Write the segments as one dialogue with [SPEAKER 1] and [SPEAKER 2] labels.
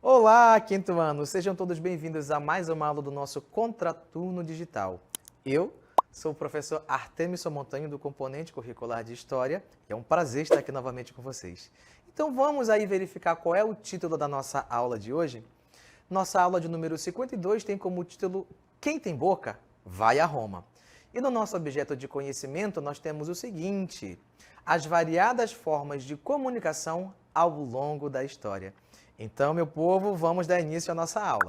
[SPEAKER 1] Olá, quinto ano! Sejam todos bem-vindos a mais uma aula do nosso Contraturno Digital. Eu sou o professor Artemison Montanho, do componente curricular de História, e é um prazer estar aqui novamente com vocês. Então vamos aí verificar qual é o título da nossa aula de hoje. Nossa aula de número 52 tem como título Quem tem boca, vai a Roma. E no nosso objeto de conhecimento nós temos o seguinte: as variadas formas de comunicação ao longo da história. Então, meu povo, vamos dar início à nossa aula.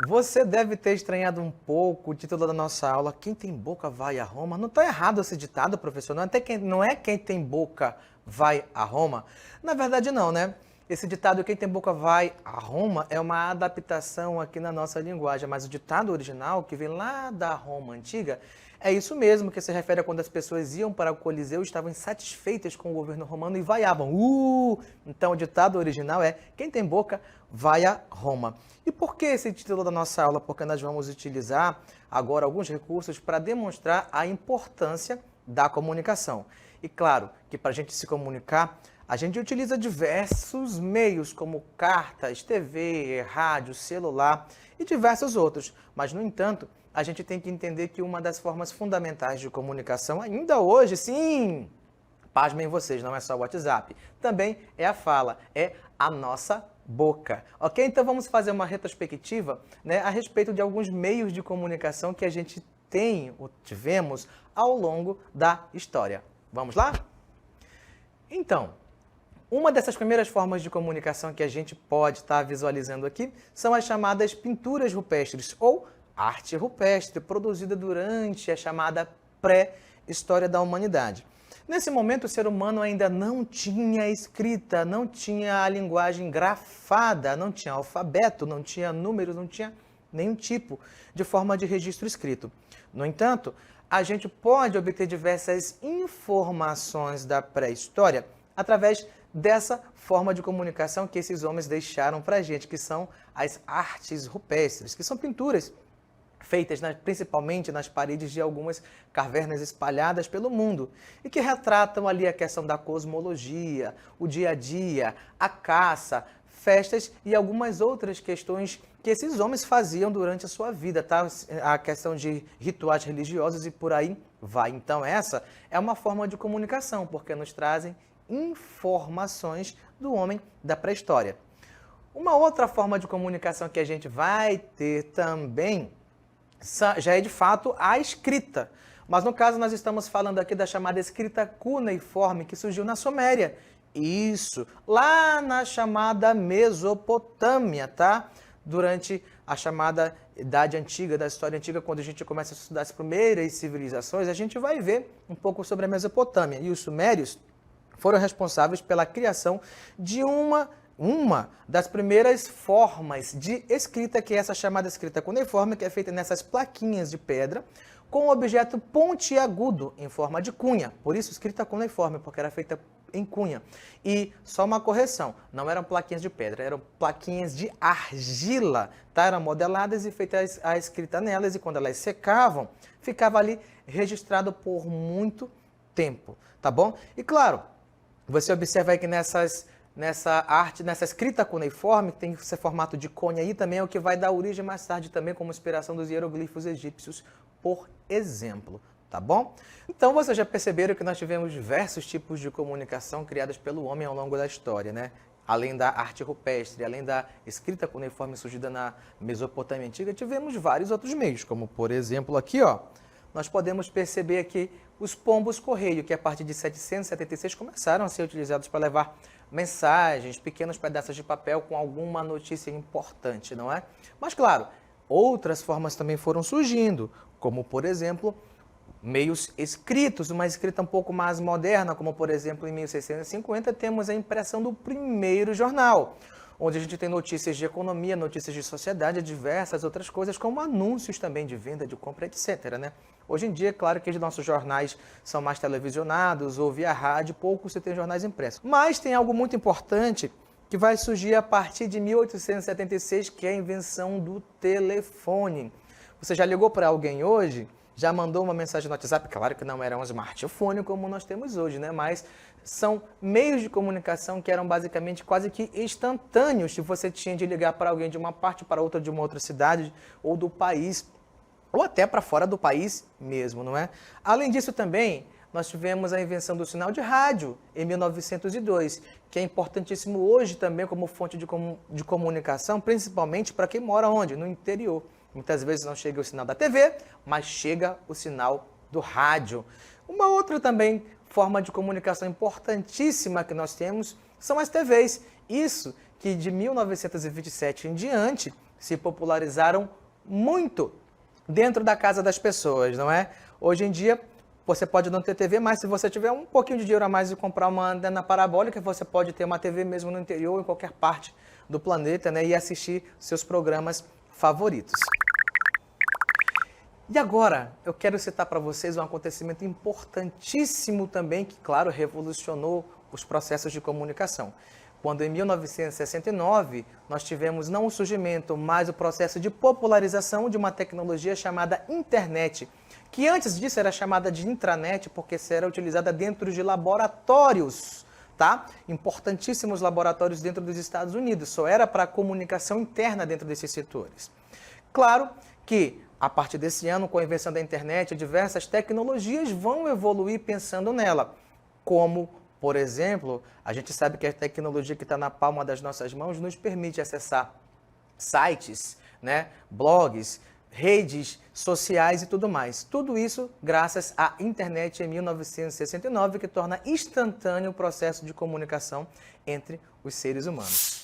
[SPEAKER 1] Você deve ter estranhado um pouco o título da nossa aula, Quem tem boca vai a Roma. Não está errado esse ditado, professor? Não é quem tem boca vai a Roma? Na verdade, não, né? Esse ditado, quem tem boca vai a Roma, é uma adaptação aqui na nossa linguagem, mas o ditado original, que vem lá da Roma antiga, é isso mesmo que se refere a quando as pessoas iam para o Coliseu e estavam insatisfeitas com o governo romano e vaiavam. Então o ditado original é, quem tem boca vai a Roma. E por que esse título da nossa aula? Porque nós vamos utilizar agora alguns recursos para demonstrar a importância da comunicação. E claro que para a gente se comunicar, a gente utiliza diversos meios, como cartas, TV, rádio, celular e diversos outros. Mas, no entanto, a gente tem que entender que uma das formas fundamentais de comunicação, ainda hoje, sim, pasmem vocês, não é só o WhatsApp, também é a fala, é a nossa boca. Ok? Então vamos fazer uma retrospectiva, né, a respeito de alguns meios de comunicação que a gente tem ou tivemos ao longo da história. Vamos lá? Então, uma dessas primeiras formas de comunicação que a gente pode estar visualizando aqui são as chamadas pinturas rupestres ou arte rupestre, produzida durante a chamada pré-história da humanidade. Nesse momento, o ser humano ainda não tinha escrita, não tinha a linguagem grafada, não tinha alfabeto, não tinha números, não tinha nenhum tipo de forma de registro escrito. No entanto, a gente pode obter diversas informações da pré-história através dessa forma de comunicação que esses homens deixaram para a gente, que são as artes rupestres, que são pinturas feitas principalmente nas paredes de algumas cavernas espalhadas pelo mundo e que retratam ali a questão da cosmologia, o dia a dia, a caça, festas e algumas outras questões que esses homens faziam durante a sua vida, tá? A questão de rituais religiosos e por aí vai. Então essa é uma forma de comunicação, porque nos trazem informações do homem da pré-história. Uma outra forma de comunicação que a gente vai ter também já é de fato a escrita. Mas no caso nós estamos falando aqui da chamada escrita cuneiforme que surgiu na Suméria. Isso, lá na chamada Mesopotâmia, tá? Durante a chamada Idade Antiga, da História Antiga, quando a gente começa a estudar as primeiras civilizações, a gente vai ver um pouco sobre a Mesopotâmia. E os sumérios foram responsáveis pela criação de uma das primeiras formas de escrita, que é essa chamada escrita cuneiforme, que é feita nessas plaquinhas de pedra, com um objeto pontiagudo em forma de cunha. Por isso, escrita cuneiforme, porque era feita em cunha. E só uma correção, não eram plaquinhas de pedra, eram plaquinhas de argila, tá? Eram modeladas e feitas a escrita nelas, e quando elas secavam, ficava ali registrado por muito tempo, tá bom? E claro, você observa aí que nessa escrita cuneiforme, que tem esse formato de cônia aí, também é o que vai dar origem mais tarde também como inspiração dos hieroglifos egípcios, por exemplo, tá bom? Então vocês já perceberam que nós tivemos diversos tipos de comunicação criadas pelo homem ao longo da história, né? Além da arte rupestre, além da escrita cuneiforme surgida na Mesopotâmia Antiga, tivemos vários outros meios, como por exemplo aqui, ó, nós podemos perceber aqui os pombos-correio, que a partir de 776 começaram a ser utilizados para levar mensagens, pequenos pedaços de papel com alguma notícia importante, não é? Mas, claro, outras formas também foram surgindo, como, por exemplo, meios escritos, uma escrita um pouco mais moderna, como, por exemplo, em 1650, temos a impressão do primeiro jornal, onde a gente tem notícias de economia, notícias de sociedade, diversas outras coisas, como anúncios também de venda, de compra, etc., né? Hoje em dia, é claro que os nossos jornais são mais televisionados ou via rádio, pouco se tem jornais impressos. Mas tem algo muito importante que vai surgir a partir de 1876, que é a invenção do telefone. Você já ligou para alguém hoje? Já mandou uma mensagem no WhatsApp? Claro que não era um smartphone como nós temos hoje, né? Mas são meios de comunicação que eram basicamente quase que instantâneos se você tinha de ligar para alguém de uma parte para outra, de uma outra cidade ou do país, ou até para fora do país mesmo, não é? Além disso também, nós tivemos a invenção do sinal de rádio em 1902, que é importantíssimo hoje também como fonte de comunicação, principalmente para quem mora onde? No interior. Muitas vezes não chega o sinal da TV, mas chega o sinal do rádio. Uma outra também forma de comunicação importantíssima que nós temos são as TVs. Isso que de 1927 em diante se popularizaram muito dentro da casa das pessoas, não é? Hoje em dia, você pode não ter TV, mas se você tiver um pouquinho de dinheiro a mais e comprar uma antena parabólica, você pode ter uma TV mesmo no interior, em qualquer parte do planeta, né? E assistir seus programas favoritos. E agora, eu quero citar para vocês um acontecimento importantíssimo também, que, claro, revolucionou os processos de comunicação. Quando, em 1969, nós tivemos não o surgimento, mas o processo de popularização de uma tecnologia chamada internet, que antes disso era chamada de intranet, porque era utilizada dentro de laboratórios, tá? Importantíssimos laboratórios dentro dos Estados Unidos, só era para comunicação interna dentro desses setores. Claro que, a partir desse ano, com a invenção da internet, diversas tecnologias vão evoluir pensando nela, como, por exemplo, a gente sabe que a tecnologia que está na palma das nossas mãos nos permite acessar sites, né, blogs, redes sociais e tudo mais. Tudo isso graças à internet em 1969, que torna instantâneo o processo de comunicação entre os seres humanos.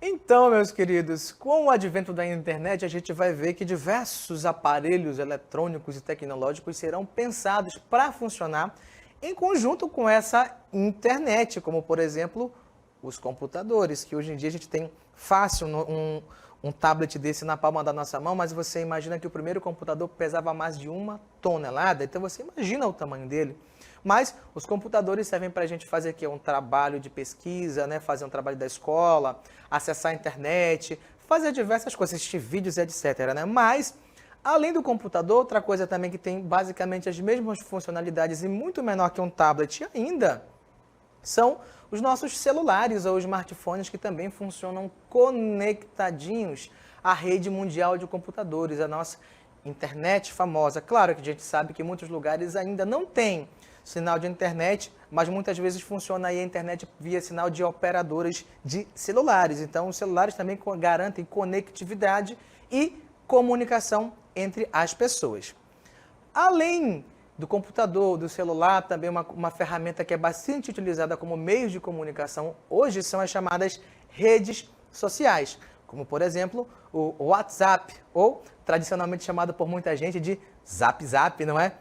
[SPEAKER 1] Então, meus queridos, com o advento da internet, a gente vai ver que diversos aparelhos eletrônicos e tecnológicos serão pensados para funcionar em conjunto com essa internet, como, por exemplo, os computadores, que hoje em dia a gente tem fácil um tablet desse na palma da nossa mão, mas você imagina que o primeiro computador pesava mais de 1 tonelada, então você imagina o tamanho dele. Mas os computadores servem para a gente fazer aqui um trabalho de pesquisa, né? Fazer um trabalho da escola, acessar a internet, fazer diversas coisas, assistir vídeos, etc., né? Mas, além do computador, outra coisa também que tem basicamente as mesmas funcionalidades e muito menor que um tablet ainda, são os nossos celulares ou smartphones, que também funcionam conectadinhos à rede mundial de computadores, a nossa internet famosa. Claro que a gente sabe que muitos lugares ainda não tem sinal de internet, mas muitas vezes funciona aí a internet via sinal de operadoras de celulares. Então, os celulares também garantem conectividade e comunicação entre as pessoas. Além do computador, do celular, também uma ferramenta que é bastante utilizada como meio de comunicação hoje são as chamadas redes sociais, como, por exemplo, o WhatsApp, ou tradicionalmente chamado por muita gente de Zap Zap, não é?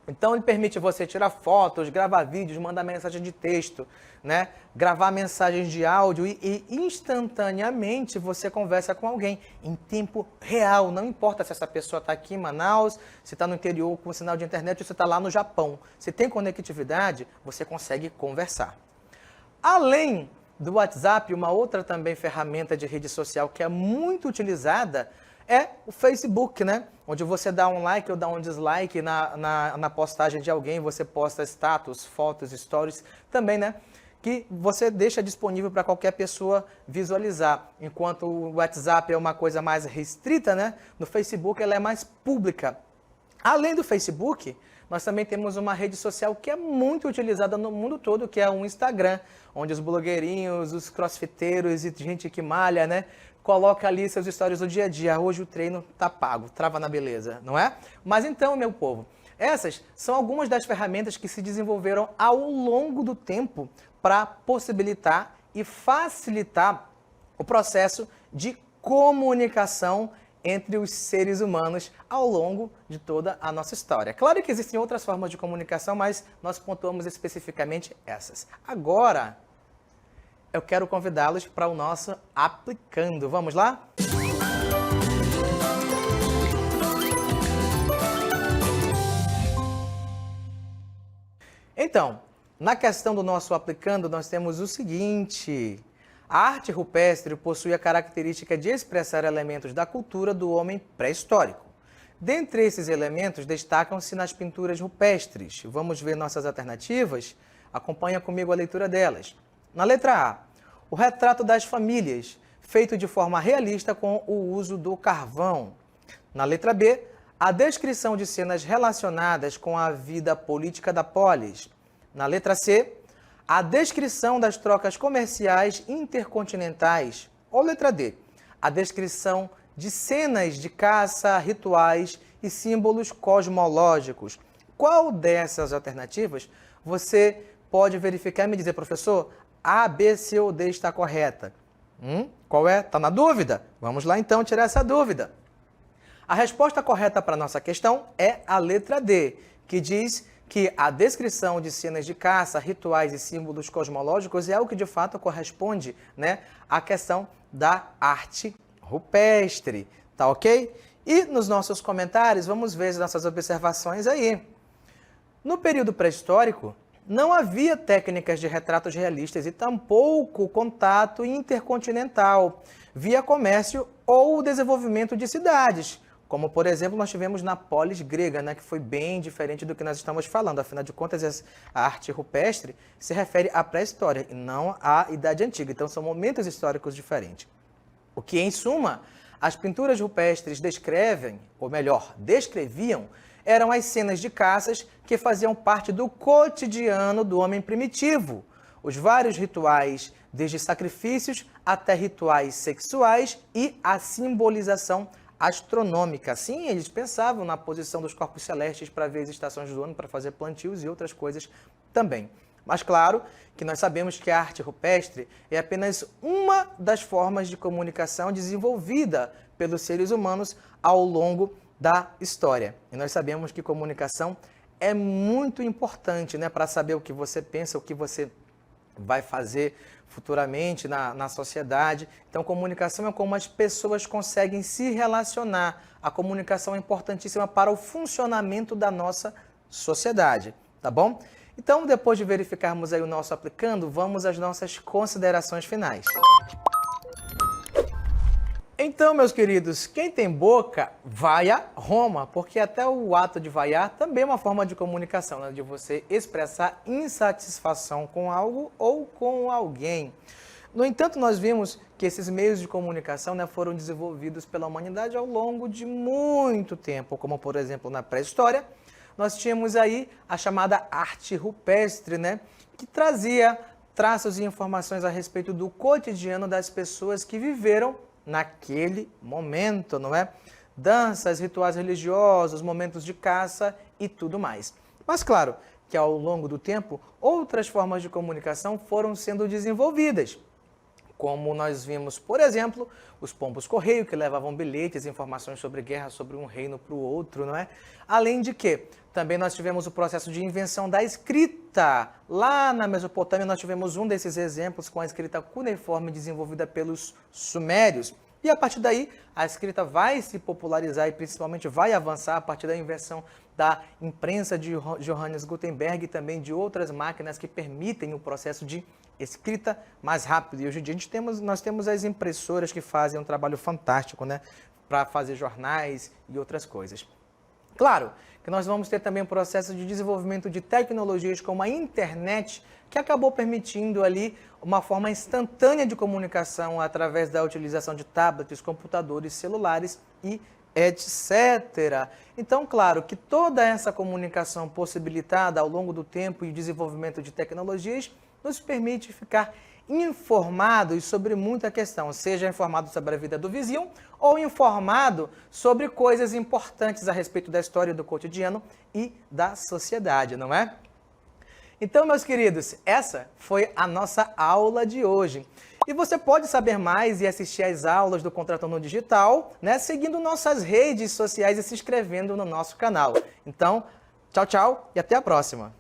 [SPEAKER 1] Então, ele permite você tirar fotos, gravar vídeos, mandar mensagem de texto, né? Gravar mensagens de áudio e instantaneamente você conversa com alguém em tempo real. Não importa se essa pessoa está aqui em Manaus, se está no interior com sinal de internet ou se está lá no Japão. Se tem conectividade, você consegue conversar. Além do WhatsApp, uma outra também ferramenta de rede social que é muito utilizada é o Facebook, né? Onde você dá um like ou dá um dislike na postagem de alguém, você posta status, fotos, stories, também, né? Que você deixa disponível para qualquer pessoa visualizar. Enquanto o WhatsApp é uma coisa mais restrita, né? No Facebook ela é mais pública. Além do Facebook, nós também temos uma rede social que é muito utilizada no mundo todo, que é o Instagram, onde os blogueirinhos, os crossfiteiros e gente que malha, né? Coloca ali seus stories do dia a dia. Hoje o treino tá pago, trava na beleza, não é? Mas então, meu povo, essas são algumas das ferramentas que se desenvolveram ao longo do tempo para possibilitar e facilitar o processo de comunicação entre os seres humanos ao longo de toda a nossa história. Claro que existem outras formas de comunicação, mas nós pontuamos especificamente essas. Agora, eu quero convidá-los para o nosso Aplicando. Vamos lá? Então, na questão do nosso Aplicando, nós temos o seguinte: a arte rupestre possui a característica de expressar elementos da cultura do homem pré-histórico. Dentre esses elementos, destacam-se nas pinturas rupestres. Vamos ver nossas alternativas? Acompanha comigo a leitura delas. Na letra A, o retrato das famílias, feito de forma realista com o uso do carvão. Na letra B, a descrição de cenas relacionadas com a vida política da polis. Na letra C, a descrição das trocas comerciais intercontinentais. Ou letra D, a descrição de cenas de caça, rituais e símbolos cosmológicos. Qual dessas alternativas você pode verificar e me dizer, professor, A, B, C ou D está correta? Qual é? Está na dúvida? Vamos lá então tirar essa dúvida. A resposta correta para a nossa questão é a letra D, que diz que a descrição de cenas de caça, rituais e símbolos cosmológicos é o que de fato corresponde, né, à questão da arte rupestre, tá ok? E nos nossos comentários, vamos ver as nossas observações aí. No período pré-histórico, não havia técnicas de retratos realistas e tampouco contato intercontinental, via comércio ou desenvolvimento de cidades, como, por exemplo, nós tivemos na polis grega, né, que foi bem diferente do que nós estamos falando. Afinal de contas, a arte rupestre se refere à pré-história e não à Idade Antiga. Então, são momentos históricos diferentes. O que, em suma, as pinturas rupestres descrevem, ou melhor, descreviam, eram as cenas de caças que faziam parte do cotidiano do homem primitivo. Os vários rituais, desde sacrifícios até rituais sexuais e a simbolização astronômica. Sim, eles pensavam na posição dos corpos celestes para ver as estações do ano, para fazer plantios e outras coisas também. Mas claro que nós sabemos que a arte rupestre é apenas uma das formas de comunicação desenvolvida pelos seres humanos ao longo da história. E nós sabemos que comunicação é muito importante, né, para saber o que você pensa, o que você vai fazer futuramente na sociedade. Então, comunicação é como as pessoas conseguem se relacionar. A comunicação é importantíssima para o funcionamento da nossa sociedade, tá bom? Então, depois de verificarmos aí o nosso Aplicando, vamos às nossas considerações finais. Então, meus queridos, quem tem boca, vai a Roma, porque até o ato de vaiar também é uma forma de comunicação, né? De você expressar insatisfação com algo ou com alguém. No entanto, nós vimos que esses meios de comunicação, né, foram desenvolvidos pela humanidade ao longo de muito tempo, como, por exemplo, na pré-história, nós tínhamos aí a chamada arte rupestre, né, que trazia traços e informações a respeito do cotidiano das pessoas que viveram naquele momento, não é? Danças, rituais religiosos, momentos de caça e tudo mais. Mas claro que ao longo do tempo, outras formas de comunicação foram sendo desenvolvidas, como nós vimos, por exemplo, os pombos-correio, que levavam bilhetes, informações sobre guerra, sobre um reino para o outro, não é? Além de que, também nós tivemos o processo de invenção da escrita. Lá na Mesopotâmia nós tivemos um desses exemplos com a escrita cuneiforme desenvolvida pelos sumérios. E a partir daí, a escrita vai se popularizar e principalmente vai avançar a partir da invenção da imprensa de Johannes Gutenberg e também de outras máquinas que permitem o processo de escrita mais rápido. E hoje em dia nós temos as impressoras que fazem um trabalho fantástico, né, para fazer jornais e outras coisas. Claro que nós vamos ter também um processo de desenvolvimento de tecnologias como a internet, que acabou permitindo ali uma forma instantânea de comunicação através da utilização de tablets, computadores, celulares e etc. Então, claro que toda essa comunicação possibilitada ao longo do tempo e desenvolvimento de tecnologias nos permite ficar informados sobre muita questão, seja informado sobre a vida do vizinho ou informado sobre coisas importantes a respeito da história do cotidiano e da sociedade, não é? Então, meus queridos, essa foi a nossa aula de hoje. E você pode saber mais e assistir às aulas do Contrato no Digital, né, seguindo nossas redes sociais e se inscrevendo no nosso canal. Então, tchau, tchau e até a próxima!